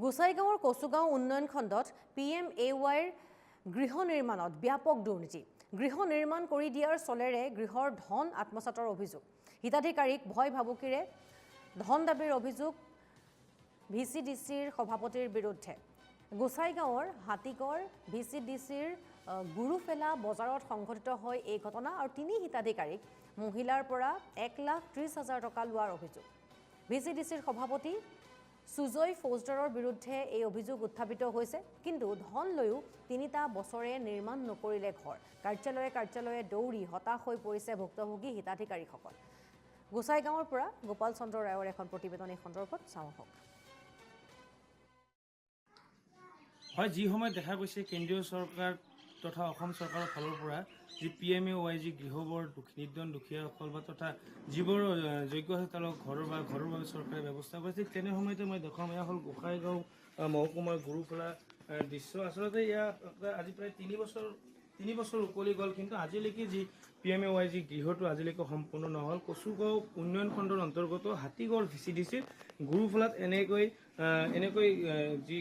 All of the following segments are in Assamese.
গোসাইগাঁৱৰ কচুগাঁও উন্নয়ন খণ্ডত PMAYৰ গৃহ নিৰ্মাণত ব্যাপক দুৰ্নীতি। গৃহ নিৰ্মাণ কৰি দিয়াৰ চলেৰে গৃহৰ ধন আত্মসাতৰ অভিযোগ। হিতাধিকাৰীক ভয় ভাবুকিৰে ধন দাবীৰ অভিযোগ VCDCৰ সভাপতিৰ বিৰুদ্ধে। গোসাইগাঁৱৰ হাতীগড় VCDCৰ গুৰুফেলা বজাৰত সংঘটিত হয় এই ঘটনা আৰু 3 হিতাধিকাৰীক মহিলাৰ পৰা 1,30,000 টকা লোৱাৰ অভিযোগ। VCDCৰ সভাপতি সুজয় ফৌজদাৰৰ বিৰুদ্ধে এই অভিযোগ উত্থাপিত হৈছে, কিন্তু ধন লৈও 3টা বছৰে নিৰ্মাণ নকৰিলে ঘৰ। কাৰ্যালয়ে দৌৰি হতাশ হৈ পৰিছে ভুক্তভোগী হিতাধিকাৰীসকল। গোসাইগাঁৱৰ পৰা গোপাল চন্দ্ৰ ৰায়ৰ এখন প্ৰতিবেদন এই সন্দৰ্ভত চাওঁ আহক। হয়, যি সময়ত দেখা গৈছে কেন্দ্ৰীয় চৰকাৰ তথা অসম চৰকাৰৰ ফালৰ পৰা যি PMAY যি গৃহবৰ নিৰ্ধন দুখীয়াসকল বা তথা যিবোৰ যোগ্য আছে তেওঁলোক ঘৰৰ বাবে চৰকাৰে ব্যৱস্থা কৰিছে, তেনে সময়তে মই দেখাম এয়া হ'ল গোসাইগাঁও মহকুমাৰ গুৰুফেলা দৃশ্য। আচলতে ইয়াত আজি প্ৰায় 3 বছৰ উকলি গ'ল, কিন্তু আজিলৈকে যি PMAY যি গৃহটো আজিলৈকে সম্পূৰ্ণ নহ'ল। কচুগাঁও উন্নয়ন খণ্ডৰ অন্তৰ্গত হাতীগড় VCDCৰ গুৰুফেলাত এনেকৈ যি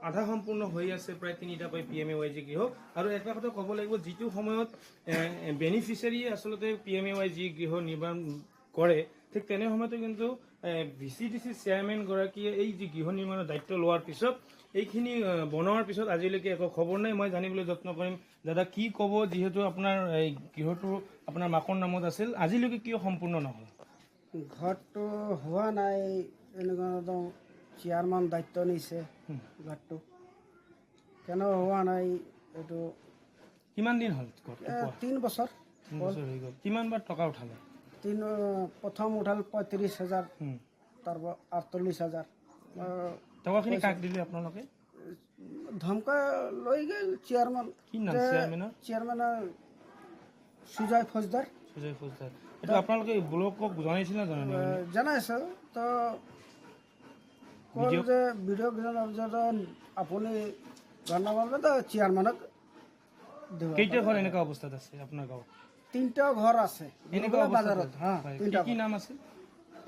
আধা সম্পূৰ্ণ হৈ আছে প্ৰায় 3টা PMAY যি গৃহ। আৰু এটা কথা ক'ব লাগিব, যিটো সময়ত বেনিফিচিয়াৰী আচলতে PMAY যি গৃহ নিৰ্মাণ কৰে, ঠিক তেনে সময়তে কিন্তু VCDC চেয়াৰমেনগৰাকীয়ে এই যি গৃহ নিৰ্মাণৰ দায়িত্ব লোৱাৰ পিছত এইখিনি বনোৱাৰ পিছত আজিলৈকে একো খবৰ নাই। মই জানিবলৈ যত্ন কৰিম। দাদা, কি ক'ব, যিহেতু আপোনাৰ এই গৃহটো আপোনাৰ মাকৰ নামত আছিল, আজিলৈকে কিয় সম্পূৰ্ণ নহ'ল? ঘৰটো হোৱা নাই, এনেকুৱা চেয়াৰমেন দায়িত্ব নিছে ঘৰটো কেন হোৱা নাই। এইটো কিমান দিন হ'ল? 3 বছৰ হৈ গ'ল। কিমানবাৰ টকা উঠালে? প্ৰথম উঠাল 35,000, তাৰপৰা 48,000। টকাখিনি কাক দিলে আপোনালোকে? ধমকা লৈ গ'ল চেয়াৰমেন। কি নাম চেয়াৰমেনৰ? চেয়াৰমেনৰ সুজয় ফৌজদাৰ। এইটো আপোনালোকে ব্লকক জনাইছিল না জনাইছে তো কল যে ভিডিঅ' আপুনি জনাব তো চেয়াৰমেনক দিব। কেইটা ঘৰ এনেকুৱা অৱস্থাত আছে আপোনাৰ গাঁৱত? 3টা ঘৰ আছে এনেকুৱা বাজাৰত। কি নাম আছে?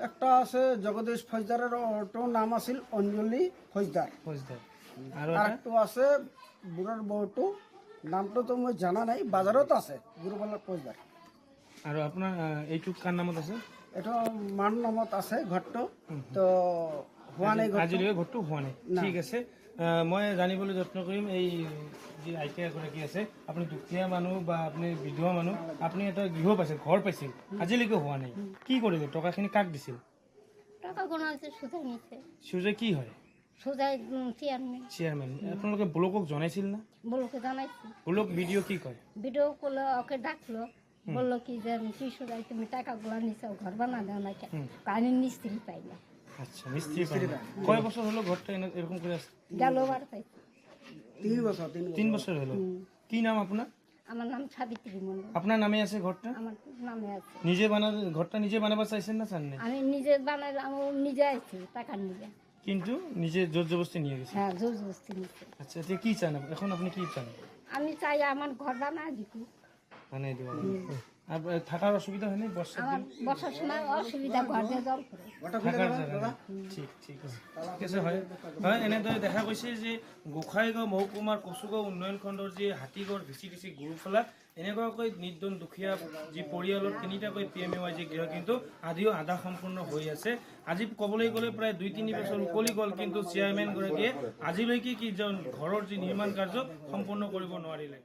একটা আছে জগদীশ ফৌজদাৰৰ, ওটোৰ নাম আছিল অঞ্জলি ফৌজদাৰ। আৰু একটা আছে বুঢ়াৰ বউটো, নামটোতো মই জানা নাই, বাজাৰত আছে গুৰুফেলা ফৌজদাৰ। আৰু আপোনাৰ এইটো কাৰ নামত আছে? এইটো মান নামত আছে ঘৰটো, তো হোৱা নাই, আজিলৈকে ঘৰটো হোৱা নাই। ঠিক আছে, মই জানিবলৈ যত্ন কৰিম। এই যি আইতা এগৰাকী আছে, আপুনি দুখীয়া মানুহ বা আপুনি বিধৱা মানুহ, আপুনি এটা গৃহ পাইছিল, ঘৰ পাইছিল, আজিলৈকে হোৱা নাই, কি কৰিলে? টকাখিনি কাক দিছিল? সুজয় কি হয়? চেয়াৰমেন। আপোনালোকে ব্লকক জনাইছিল না? ব্লক ভিডিঅ' কি কয়? ভিডিও কলে ওকে ডাকলো, বললো কি যে সুজয় তুমি টাকাগুলো নিছো, ঘর বানা দাও না, আমি মিস্ত্রি পাই না। আচ্ছা, মিস্ত্রি পাই না। কয় বছর হলো ঘরটা এরকম করে আছে? গেলবার পাই 3 বছর হলো। কি নাম আপনার? আমার নাম সাবিত্রী মন্ডল। আপনার নামে আছে ঘরটা? আমার নামে আছে। ঘরটা নিজে বানাবার চাইছেন না চান না? আমি নিজে বানাই, আমি নিজে আইছি টাকা নিজে, কিন্তু নিজে জোর জবরদস্তি নিয়ে গেছে। হ্যাঁ, জোর জবরদস্তি নিছে। আচ্ছা, কি চান এখন? আপনি কি চান? আমি চাই আমার ঘর বানা দিকু, বানাই দিব। আর থাকার অসুবিধা হয়নি? আমার বসার সময় অসুবিধা, ঘর দিয়ে জল পড়ে থাকার জায়গা। ঠিক আছে হয়। এনেদৰে দেখা গৈছে যে গোসাইগাঁও মহকুমাৰ কচুগাঁও উন্নয়ন খণ্ডৰ যি হাতীগড় VCDC গুৰুফেলাত এনেকুৱাকৈ নিৰ্ধন দুখীয়া যি পৰিয়ালৰ 3টাকৈ PMAY যি গৃহ কিন্তু আজিও আধা সম্পূৰ্ণ হৈ আছে। আজি ক'বলৈ গ'লে প্ৰায় 2-3 বছৰ উকলি গ'ল, কিন্তু চেয়াৰমেনগৰাকীয়ে আজিলৈকে কি ঘৰৰ যি নিৰ্মাণ কাৰ্য সম্পূৰ্ণ কৰিব নোৱাৰিলে।